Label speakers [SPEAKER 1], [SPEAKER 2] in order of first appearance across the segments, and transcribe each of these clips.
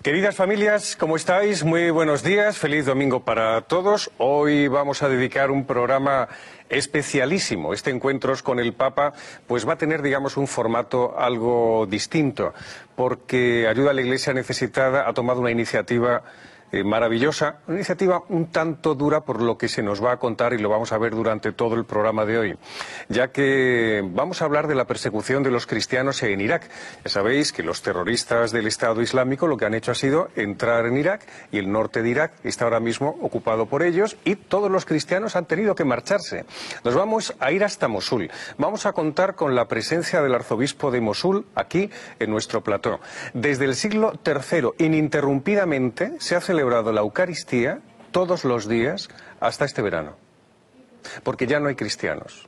[SPEAKER 1] Queridas familias, ¿cómo estáis? Muy buenos días, feliz domingo para todos. Hoy vamos a dedicar un programa especialísimo. Este Encuentros con el Papa pues va a tener, digamos, un formato algo distinto, porque Ayuda a la Iglesia Necesitada ha tomado una iniciativa maravillosa, una iniciativa un tanto dura por lo que se nos va a contar y lo vamos a ver durante todo el programa de hoy, ya que vamos a hablar de la persecución de los cristianos en Irak. Ya sabéis que los terroristas del Estado Islámico lo que han hecho ha sido entrar en Irak y el norte de Irak está ahora mismo ocupado por ellos y todos los cristianos han tenido que marcharse. Nos vamos a ir hasta Mosul. Vamos a contar con la presencia del arzobispo de Mosul aquí en nuestro plató. Desde el siglo III, ininterrumpidamente, se ha celebrado la Eucaristía todos los días hasta este verano, porque ya no hay cristianos.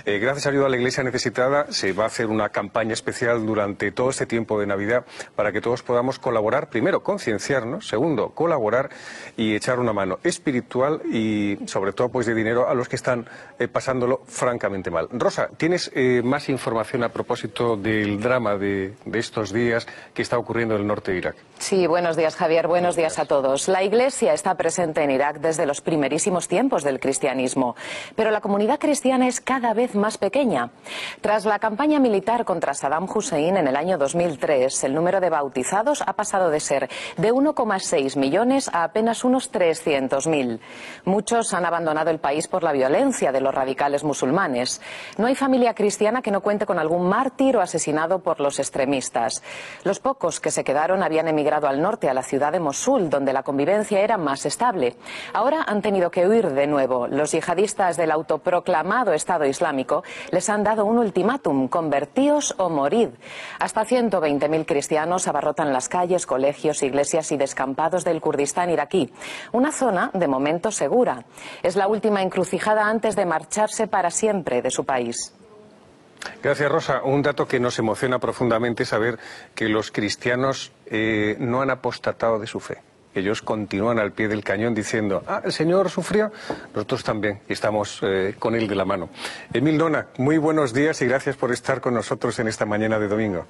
[SPEAKER 1] Gracias a Ayuda a la Iglesia Necesitada se va a hacer una campaña especial durante todo este tiempo de Navidad para que todos podamos colaborar, primero concienciarnos, segundo colaborar y echar una mano espiritual y sobre todo pues de dinero a los que están pasándolo francamente mal. Rosa, ¿tienes más información a propósito del drama de estos días que está ocurriendo en el norte de Irak?
[SPEAKER 2] Sí, buenos días, Javier, buenos días a todos. La Iglesia está presente en Irak desde los primerísimos tiempos del cristianismo, pero la comunidad cristiana es cada vez más pequeña. Tras la campaña militar contra Saddam Hussein en el año 2003, el número de bautizados ha pasado de ser de 1,6 millones a apenas unos 300.000. Muchos han abandonado el país por la violencia de los radicales musulmanes. No hay familia cristiana que no cuente con algún mártir o asesinado por los extremistas. Los pocos que se quedaron habían emigrado al norte, a la ciudad de Mosul, donde la convivencia era más estable. Ahora han tenido que huir de nuevo. Los yihadistas del autoproclamado Estado Islámico les han dado un ultimátum: convertíos o morid. Hasta 120.000 cristianos abarrotan las calles, colegios, iglesias y descampados del Kurdistán iraquí. Una zona de momento segura. Es la última encrucijada antes de marcharse para siempre de su país.
[SPEAKER 1] Gracias, Rosa. Un dato que nos emociona profundamente es saber que los cristianos no han apostatado de su fe. Ellos continúan al pie del cañón diciendo: el Señor sufrió, nosotros también, y estamos con Él de la mano. Emil Nona, muy buenos días y gracias por estar con nosotros en esta mañana de domingo.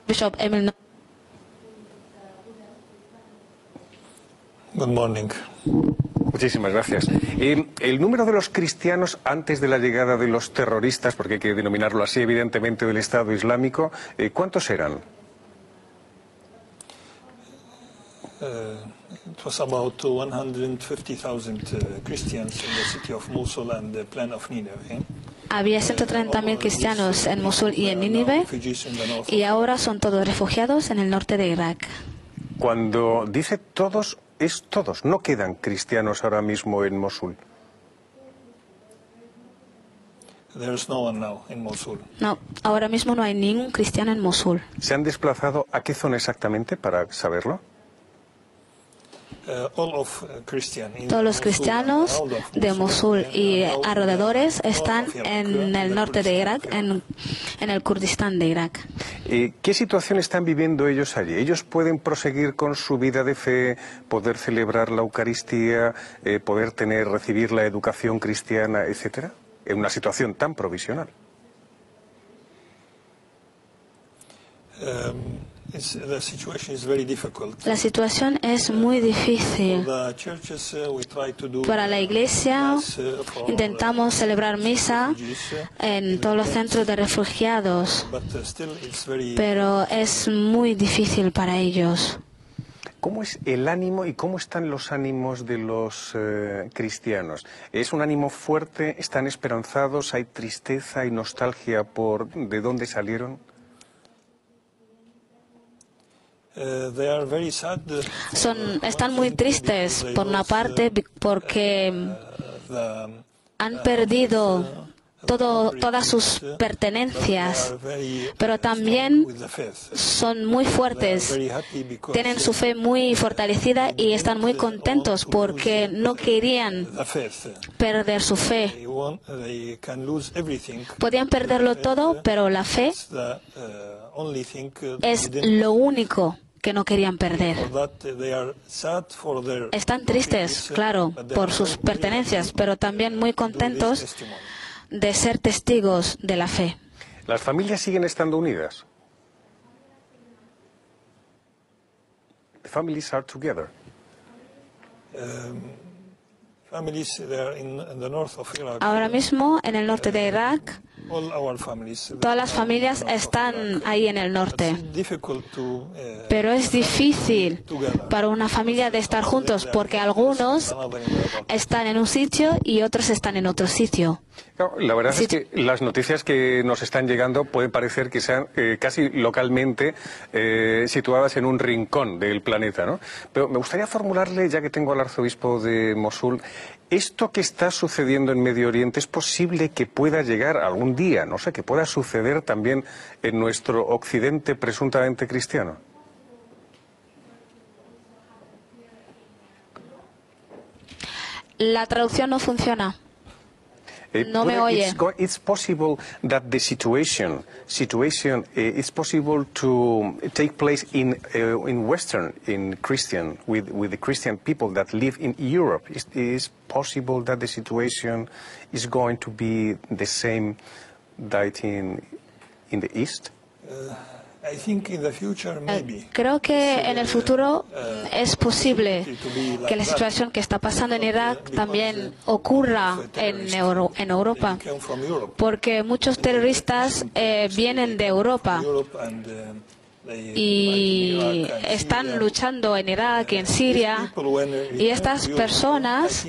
[SPEAKER 3] Bishop Emil.
[SPEAKER 4] Good morning.
[SPEAKER 1] Muchísimas gracias. El número de los cristianos antes de la llegada de los terroristas, porque hay que denominarlo así, evidentemente, del Estado Islámico, ¿cuántos eran?
[SPEAKER 4] It was about 150,000 Christians in the city of Mosul and the plain of Nineveh.
[SPEAKER 3] Había 130.000 cristianos en Mosul y en Nínive, y ahora son todos refugiados en el norte de Irak.
[SPEAKER 1] Cuando dice todos, es todos. No quedan cristianos ahora mismo en Mosul.
[SPEAKER 4] There's no one now in Mosul.
[SPEAKER 3] No, ahora mismo no hay ningún cristiano en Mosul.
[SPEAKER 1] ¿Se han desplazado a qué zona exactamente para saberlo?
[SPEAKER 3] Todos los cristianos de Mosul y alrededores están en el norte de Irak, en el Kurdistán de Irak.
[SPEAKER 1] ¿Qué situación están viviendo ellos allí? ¿Ellos pueden proseguir con su vida de fe, poder celebrar la Eucaristía, poder recibir la educación cristiana, etcétera, en una situación tan provisional?
[SPEAKER 3] La situación es muy difícil. Para la Iglesia intentamos celebrar misa en todos los centros de refugiados, pero es muy difícil para ellos.
[SPEAKER 1] ¿Cómo es el ánimo y cómo están los ánimos de los cristianos? ¿Es un ánimo fuerte? ¿Están esperanzados? ¿Hay tristeza? ¿Hay nostalgia por de dónde salieron?
[SPEAKER 3] Están muy tristes, por una parte, porque han perdido todas sus pertenencias, pero también son muy fuertes, tienen su fe muy fortalecida y están muy contentos porque no querían perder su fe. Podían perderlo todo, pero la fe es lo único que no querían perder. Están tristes, claro, por sus pertenencias, pero también muy contentos de ser testigos de la fe.
[SPEAKER 1] ¿Las familias siguen estando unidas? The families are together.
[SPEAKER 3] Ahora mismo, en el norte de Irak, todas las familias están ahí en el norte. Pero es difícil para una familia de estar juntos porque algunos están en un sitio y otros están en otro sitio.
[SPEAKER 1] No, la verdad es que las noticias que nos están llegando pueden parecer que sean casi localmente situadas en un rincón del planeta, ¿no? Pero me gustaría formularle, ya que tengo al arzobispo de Mosul, ¿esto que está sucediendo en Medio Oriente es posible que pueda llegar algún día, no sé, que pueda suceder también en nuestro occidente presuntamente cristiano?
[SPEAKER 3] La traducción no funciona. No me oye.
[SPEAKER 1] It's possible that the situation it's possible to take place in Western, in Christian, with the Christian people that live in Europe. Is possible that the situation is going to be the same that in the East?
[SPEAKER 3] Creo que en el futuro es posible que la situación que está pasando en Irak también ocurra en Europa, porque muchos terroristas vienen de Europa y están luchando en Irak y en Siria, y estas personas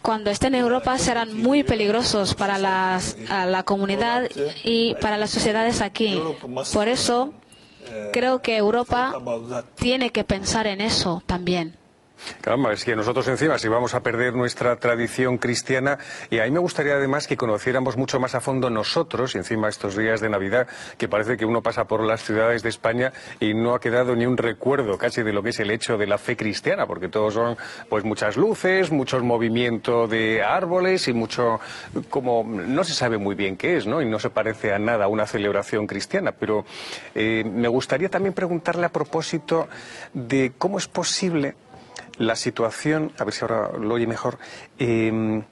[SPEAKER 3] cuando estén en Europa serán muy peligrosos para la comunidad y para las sociedades aquí. Por eso creo que Europa tiene que pensar en eso también.
[SPEAKER 1] Caramba, es que nosotros encima si vamos a perder nuestra tradición cristiana, y a mí me gustaría además que conociéramos mucho más a fondo nosotros, y encima estos días de Navidad, que parece que uno pasa por las ciudades de España y no ha quedado ni un recuerdo casi de lo que es el hecho de la fe cristiana, porque todos son pues muchas luces, muchos movimientos de árboles y mucho, como no se sabe muy bien qué es, ¿no? Y no se parece a nada a una celebración cristiana, pero me gustaría también preguntarle a propósito de cómo es posible la situación, a ver si ahora lo oye mejor, de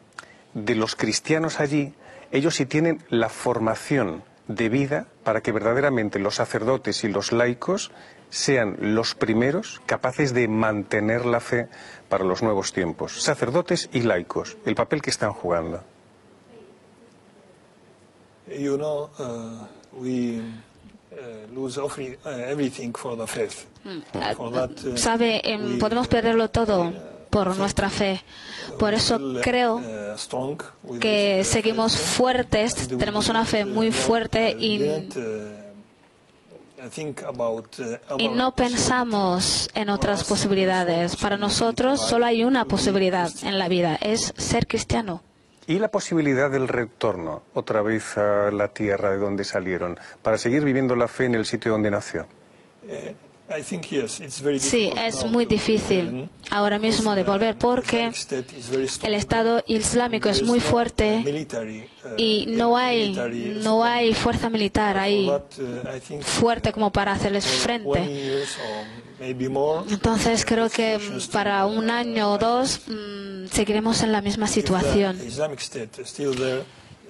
[SPEAKER 1] los cristianos allí. Ellos sí tienen la formación debida para que verdaderamente los sacerdotes y los laicos sean los primeros capaces de mantener la fe para los nuevos tiempos. Sacerdotes y laicos, el papel que están jugando.
[SPEAKER 3] Sabe, podemos perderlo todo por nuestra fe. Por eso creo que seguimos fuertes, tenemos una fe muy fuerte y no pensamos en otras posibilidades. Para nosotros solo hay una posibilidad en la vida, es ser cristiano.
[SPEAKER 1] ¿Y la posibilidad del retorno otra vez a la tierra de donde salieron, para seguir viviendo la fe en el sitio donde nació?
[SPEAKER 3] Sí, es muy difícil ahora mismo de volver porque el Estado Islámico es muy fuerte y no hay fuerza militar ahí fuerte como para hacerles frente. Entonces creo que para un año o dos seguiremos en la misma situación.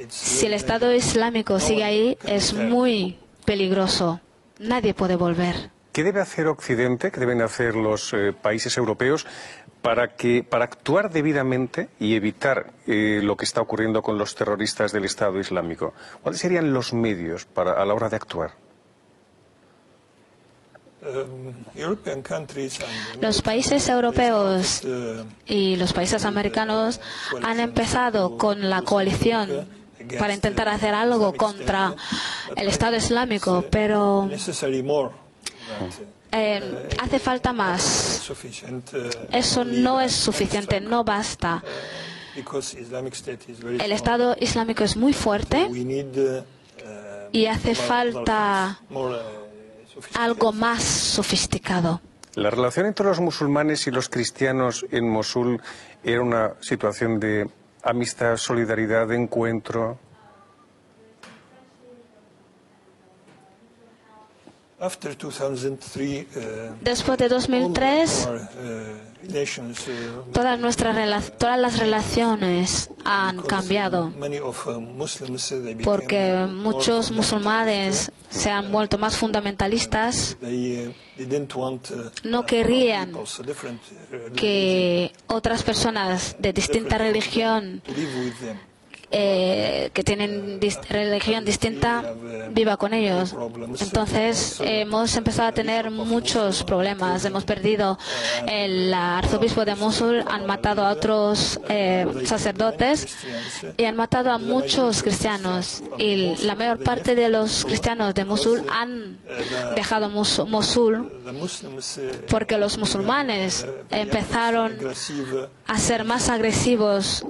[SPEAKER 3] Si el Estado Islámico sigue ahí, es muy peligroso. Nadie puede volver.
[SPEAKER 1] ¿Qué debe hacer Occidente, qué deben hacer los países europeos para actuar debidamente y evitar lo que está ocurriendo con los terroristas del Estado Islámico? ¿Cuáles serían los medios a la hora de actuar?
[SPEAKER 3] Los países europeos y los países americanos han empezado con la coalición para intentar hacer algo contra el Estado Islámico, pero hace falta más. Eso no es suficiente, no basta. El Estado Islámico es muy fuerte y hace falta algo más sofisticado.
[SPEAKER 1] La relación entre los musulmanes y los cristianos en Mosul era una situación de amistad, solidaridad, de encuentro.
[SPEAKER 3] Después de 2003, todas las relaciones han cambiado, porque muchos musulmanes se han vuelto más fundamentalistas. No querían que otras personas de distinta religión que tienen religión distinta viva con ellos. Entonces hemos empezado a tener muchos problemas. Hemos perdido el arzobispo de Mosul, han matado a otros sacerdotes y han matado a muchos cristianos. Y la mayor parte de los cristianos de Mosul han dejado Mosul porque los musulmanes empezaron a ser más agresivos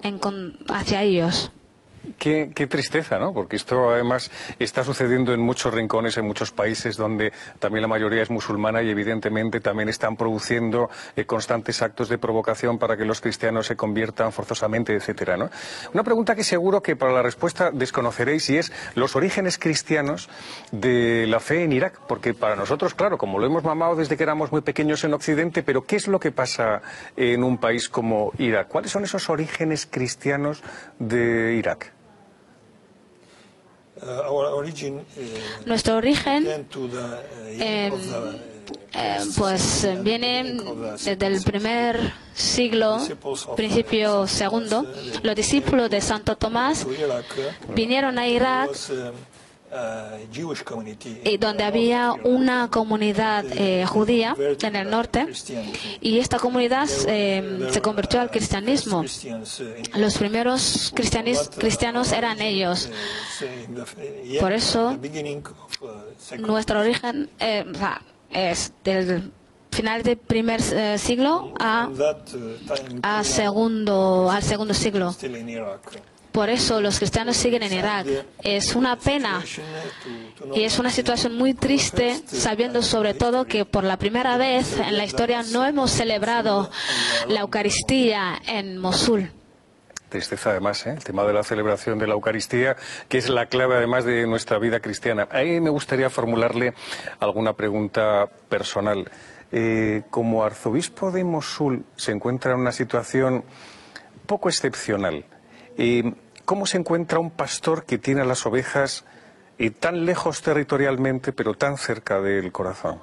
[SPEAKER 3] hacia ellos.
[SPEAKER 1] Qué tristeza, ¿no? Porque esto además está sucediendo en muchos rincones, en muchos países donde también la mayoría es musulmana y evidentemente también están produciendo constantes actos de provocación para que los cristianos se conviertan forzosamente, etcétera, ¿no? Una pregunta que seguro que para la respuesta desconoceréis y es los orígenes cristianos de la fe en Irak, porque para nosotros, claro, como lo hemos mamado desde que éramos muy pequeños en Occidente, pero ¿qué es lo que pasa en un país como Irak? ¿Cuáles son esos orígenes cristianos de Irak?
[SPEAKER 3] Nuestro origen pues viene desde el primer siglo, principio segundo. Los discípulos de Santo Tomás vinieron a Irak, y donde había una comunidad judía en el norte, y esta comunidad se convirtió al cristianismo. Los primeros cristianos eran ellos. Por eso nuestro origen es del final del primer siglo al segundo siglo. Por eso los cristianos siguen en Irak. Es una pena y es una situación muy triste, sabiendo sobre todo que por la primera vez en la historia no hemos celebrado la Eucaristía en Mosul.
[SPEAKER 1] Tristeza además, el tema de la celebración de la Eucaristía, que es la clave además de nuestra vida cristiana. Ahí me gustaría formularle alguna pregunta personal. Como arzobispo de Mosul se encuentra en una situación poco excepcional. ¿Cómo se encuentra un pastor que tiene a las ovejas tan lejos territorialmente, pero tan cerca del corazón?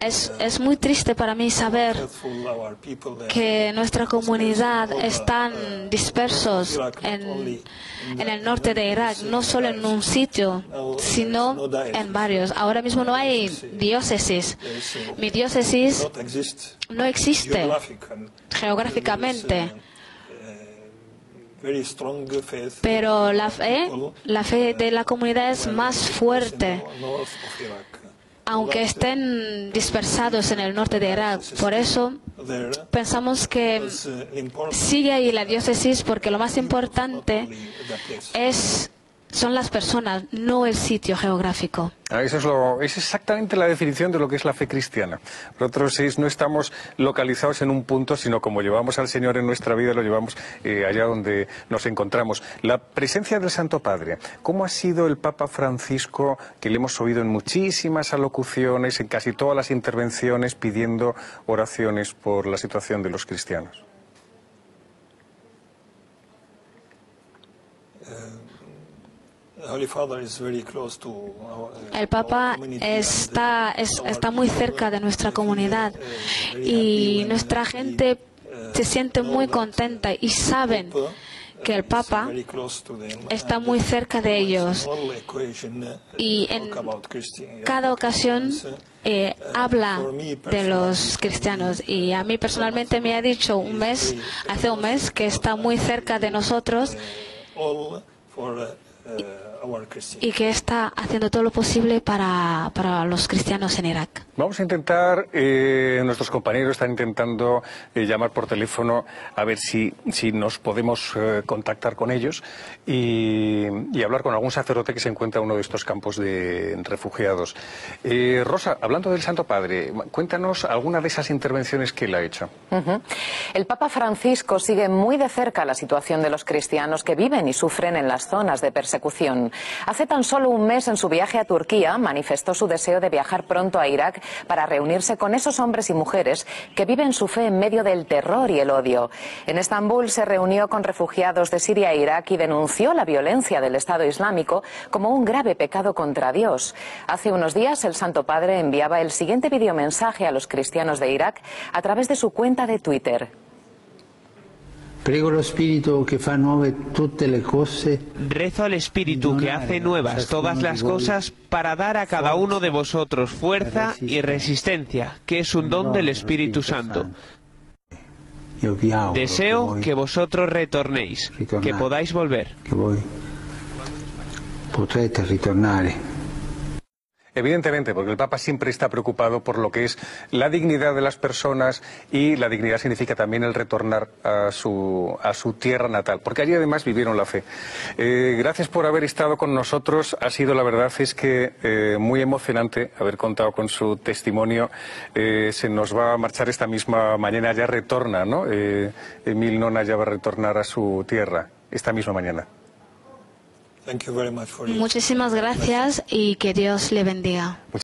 [SPEAKER 3] Es muy triste para mí saber que nuestra comunidad están dispersos en el norte de Irak, no solo en un sitio, sino en varios. Ahora mismo no hay diócesis. Mi diócesis no existe geográficamente. Pero la fe de la comunidad es más fuerte, aunque estén dispersados en el norte de Irak. Por eso pensamos que sigue ahí la diócesis, porque lo más importante son las personas, no el sitio geográfico.
[SPEAKER 1] Es exactamente la definición de lo que es la fe cristiana. Nosotros no estamos localizados en un punto, sino como llevamos al Señor en nuestra vida, lo llevamos allá donde nos encontramos. La presencia del Santo Padre, ¿cómo ha sido el Papa Francisco, que le hemos oído en muchísimas alocuciones, en casi todas las intervenciones, pidiendo oraciones por la situación de los cristianos?
[SPEAKER 3] El Papa está muy cerca de nuestra comunidad y nuestra gente se siente muy contenta y saben que el Papa está muy cerca de ellos y en cada ocasión habla de los cristianos. Y a mí personalmente me ha dicho hace un mes que está muy cerca de nosotros y que está haciendo todo lo posible para los cristianos en Irak.
[SPEAKER 1] Vamos a intentar, nuestros compañeros están intentando llamar por teléfono a ver si nos podemos contactar con ellos y hablar con algún sacerdote que se encuentra en uno de estos campos de refugiados. Rosa, hablando del Santo Padre, cuéntanos alguna de esas intervenciones que él ha hecho.
[SPEAKER 2] El Papa Francisco sigue muy de cerca la situación de los cristianos que viven y sufren en las zonas de persecución. Hace tan solo un mes, en su viaje a Turquía, manifestó su deseo de viajar pronto a Irak para reunirse con esos hombres y mujeres que viven su fe en medio del terror y el odio. En Estambul se reunió con refugiados de Siria e Irak y denunció la violencia del Estado Islámico como un grave pecado contra Dios. Hace unos días el Santo Padre enviaba el siguiente videomensaje a los cristianos de Irak a través de su cuenta de Twitter.
[SPEAKER 5] Rezo al Espíritu que hace nuevas todas las cosas para dar a cada uno de vosotros fuerza y resistencia, que es un don del Espíritu Santo. Deseo que vosotros retornéis, que podáis volver.
[SPEAKER 1] Evidentemente, porque el Papa siempre está preocupado por lo que es la dignidad de las personas, y la dignidad significa también el retornar a su tierra natal, porque allí además vivieron la fe. Gracias por haber estado con nosotros. Ha sido, la verdad es que muy emocionante haber contado con su testimonio. Se nos va a marchar esta misma mañana, ya retorna, ¿no? Emil Nona ya va a retornar a su tierra esta misma mañana.
[SPEAKER 3] Muchísimas gracias y que Dios le bendiga.